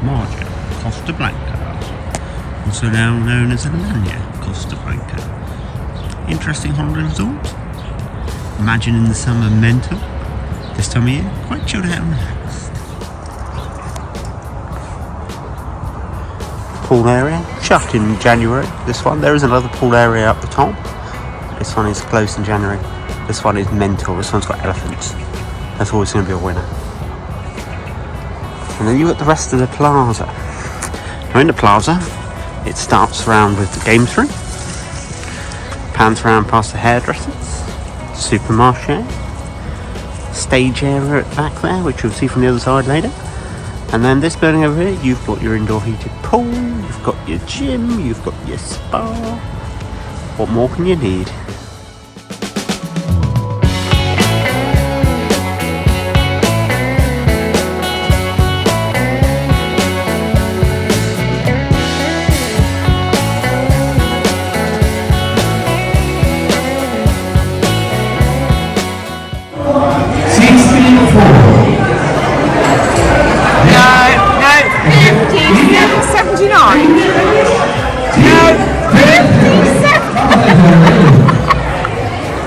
Costa Blanca, also now known as Alannia Costa Blanca. Interesting holiday resort. Imagine in the summer, mental. This time of year, quite chilled out and relaxed. Pool area, shut in January. This one, there is another pool area up the top. This one is closed in January. This one is mental. This one's got elephants. That's always going to be a winner. And then you've got the rest of the plaza. Now in the plaza, it starts around with the games room, pans around past the hairdressers, supermarché, stage area at the back there, which you'll see from the other side later. And then this building over here, you've got your indoor heated pool, you've got your gym, you've got your spa. What more can you need?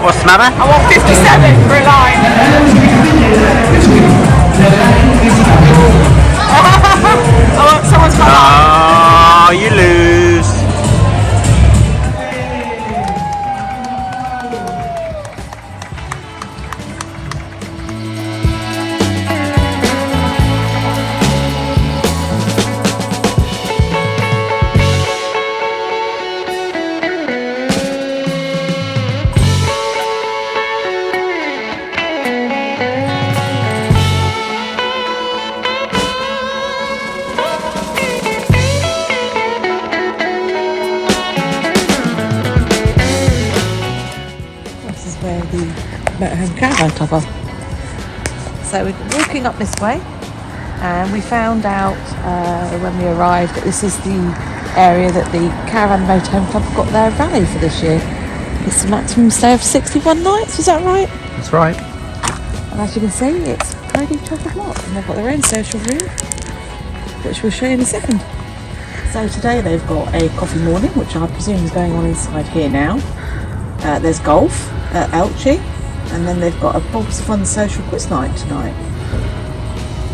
What's the matter? I want 57 for a line. I want someone's got Oh, you lose. motorhome caravan club. So we're walking up this way, and we found out when we arrived that this is the area that the Caravan Motorhome Club got their rally for this year. It's a maximum stay of 61 nights, is that right? That's right. And as you can see, it's pretty chock-a-block, and they've got their own social room, which we'll show you in a second. So today they've got a coffee morning, which I presume is going on inside here now. There's golf at Elche, and then they've got a Bob's Fun social quiz night tonight.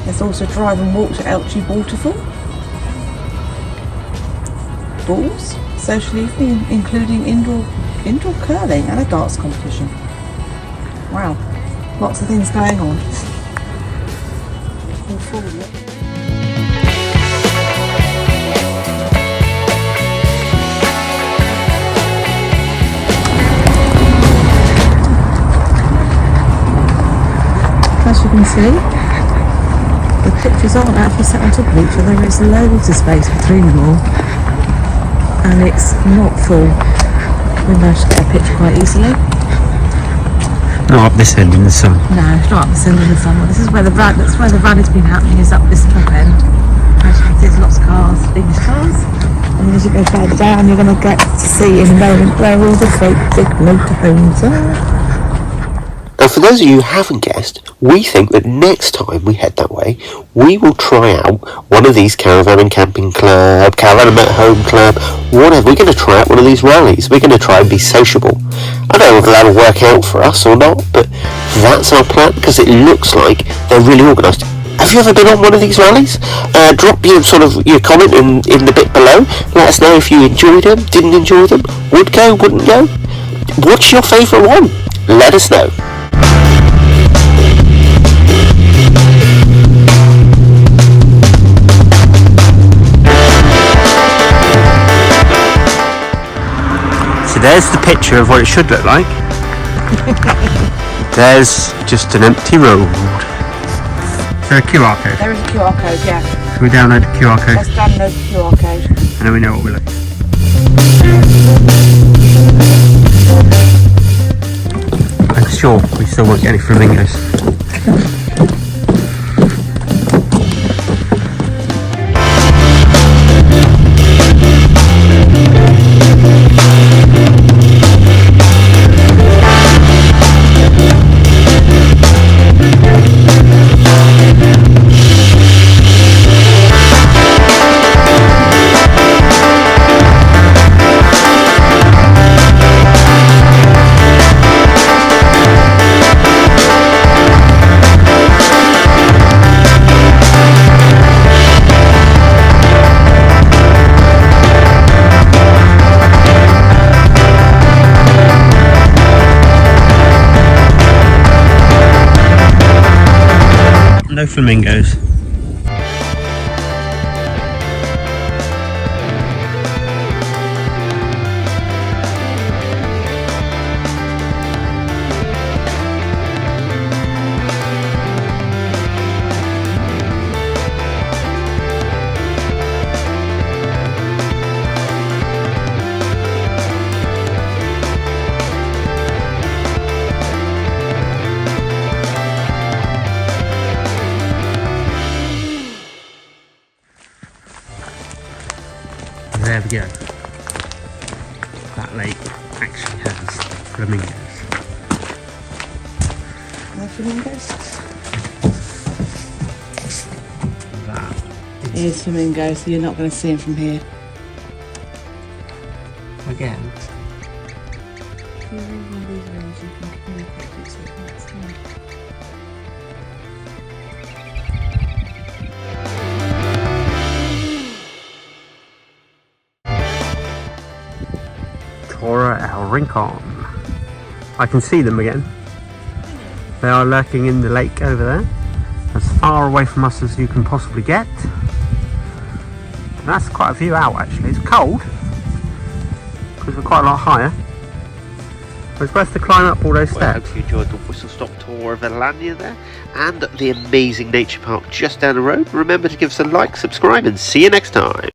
There's also drive and walk to Elche Waterfall. Balls, social evening, including indoor curling and a darts competition. Wow, lots of things going on. All forward. As you can see, the pictures aren't actually set on top of each other. There's loads of space between them all, and it's not full. We managed to get a picture quite easily. Not up this end in the sun. No, it's not up this end in the sun. Well, this is where the rally's been happening, is up this top end. As you can see, there's lots of cars, English cars. And as you go further down, you're going to get to see in a moment where all the great big motorhomes are. Now, for those of you who haven't guessed, we think that next time we head that way, we will try out one of these caravan and camping club, caravan and motorhome club, whatever. We're going to try out one of these rallies. We're going to try and be sociable. I don't know if that'll work out for us or not, but that's our plan, because it looks like they're really organised. Have you ever been on one of these rallies? Drop your comment in the bit below. Let us know if you enjoyed them, didn't enjoy them, would go, wouldn't go. What's your favourite one? Let us know. So there's the picture of what it should look like. There's just an empty road. Is there a QR code? There is a QR code, yeah. So we download the QR code. Let's download the QR code. And then we know what we're looking at. I'm sure we still won't get any flamingos. flamingos. There we go. That lake actually has flamingos. No flamingos? That Here's flamingos, so you're not going to see them from here. again. Tora El Rincon. I can see them again. They are lurking in the lake over there, as far away from us as you can possibly get. And that's quite a view out actually. It's cold because we're quite a lot higher, but it's worth to climb up all those Well, I steps. hope you enjoyed the whistle-stop tour of Alannia there, and the amazing nature park just down the road. Remember to give us a like, subscribe, and see you next time.